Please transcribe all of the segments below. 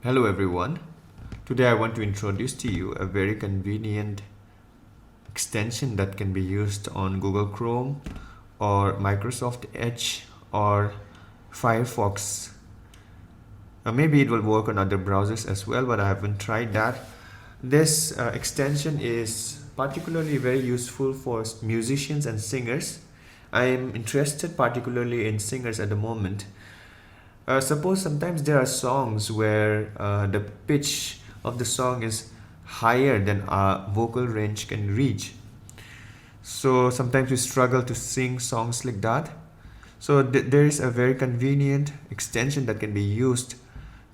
Hello everyone. Today I want to introduce to you a very convenient extension that can be used on Google Chrome or Microsoft Edge or Firefox. Maybe it will work on other browsers as well, but I haven't tried that. This extension is particularly very useful for musicians and singers. I am interested particularly in singers at the moment. Suppose sometimes there are songs where the pitch of the song is higher than our vocal range can reach. So sometimes we struggle to sing songs like that. So there is a very convenient extension that can be used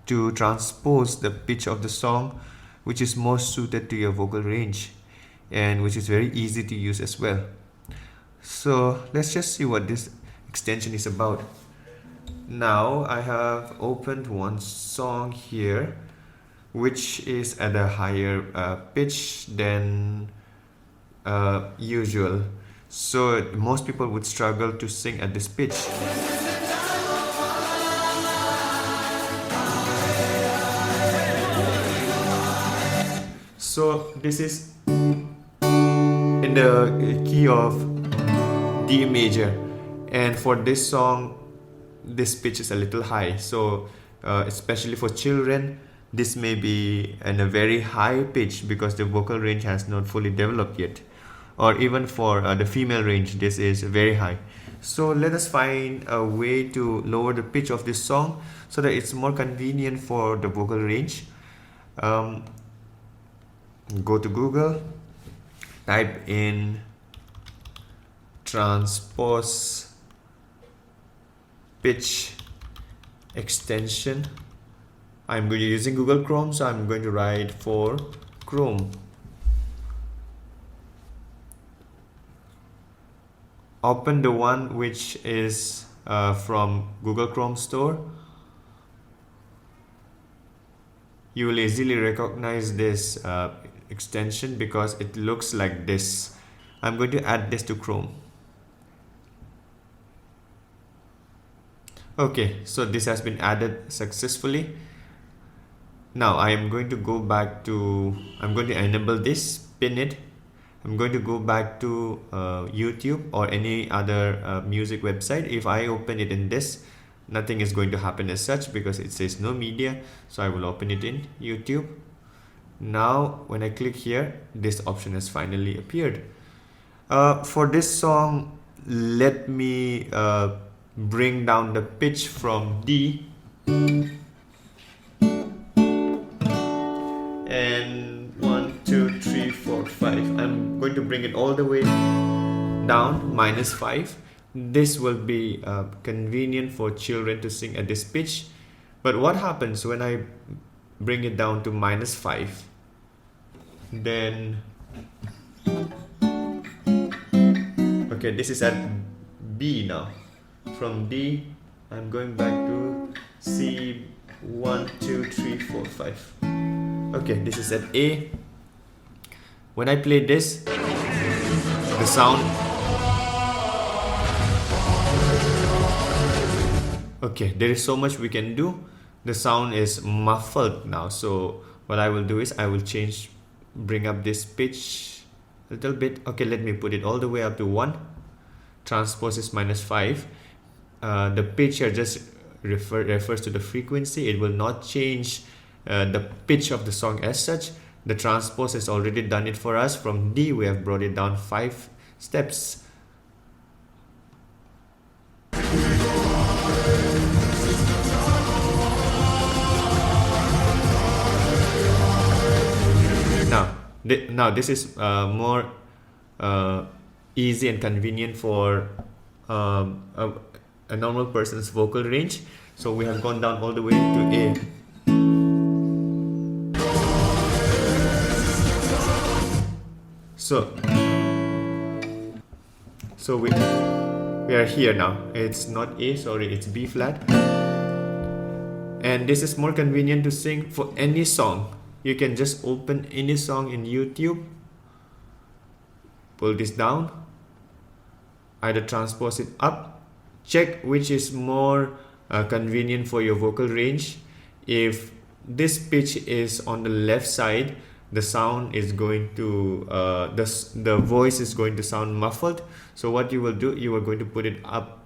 to transpose the pitch of the song, which is more suited to your vocal range and which is very easy to use as well. So let's just see what this extension is about. Now I have opened one song here which is at a higher pitch than usual. So most people would struggle to sing at this pitch. So this is in the key of D major, and for this song this pitch is a little high. So especially for children, this may be in a very high pitch because the vocal range has not fully developed yet. Or even for the female range, this is very high. So let us find a way to lower the pitch of this song so that it's more convenient for the vocal range. Go to Google, type in Transpose pitch extension. I'm going to using Google Chrome, so I'm going to write for Chrome. Open the one which is from Google Chrome Store. You will easily recognize this extension because it looks like this. I'm going to add this to Chrome. Okay, so this has been added successfully. Now I am going to go back to, I'm going to enable this, pin it. I'm going to go back to YouTube or any other music website. If I open it in this, nothing is going to happen as such because it says no media. So I will open it in YouTube. Now when I click here, this option has finally appeared. For this song, let me bring down the pitch from D and 1, 2, 3, 4, 5. I'm going to bring it all the way down, -5. This will be convenient for children to sing at this pitch. But what happens when I bring it down to -5? Then okay, this is at B now. From D, I'm going back to C, 1, 2, 3, 4, 5. Okay, this is at A. When I play this, the sound. Okay, there is so much we can do. The sound is muffled now. So what I will do is I will bring up this pitch a little bit. Okay, let me put it all the way up to 1. Transpose is -5. The pitch here just refers to the frequency. It will not change the pitch of the song as such. The transpose has already done it for us. From D, we have brought it down 5 steps. Now this is more easy and convenient for a normal person's vocal range. So we have gone down all the way to A. So we are here now. It's not A, sorry, it's B flat. And this is more convenient to sing for any song. You can just open any song in YouTube, pull this down, either transpose it up, check which is more convenient for your vocal range. If this pitch is on the left side, the sound is going to the voice is going to sound muffled. So what you will do, you are going to put it up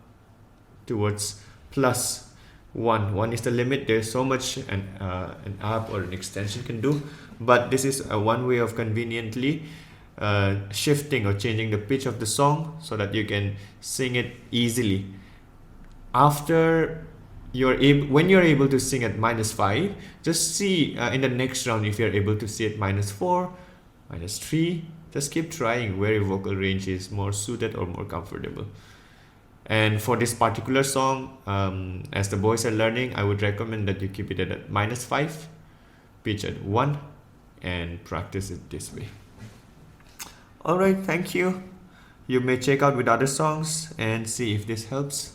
towards plus 1. 1 is the limit. There's so much an app or an extension can do, but this is one way of conveniently shifting or changing the pitch of the song so that you can sing it easily. After when you're able to sing at -5, just see in the next round if you're able to see at -4, -3. Just keep trying where your vocal range is more suited or more comfortable. And for this particular song, as the boys are learning, I would recommend that you keep it at -5, pitch at 1, and practice it this way. Alright, thank you. You may check out with other songs and see if this helps.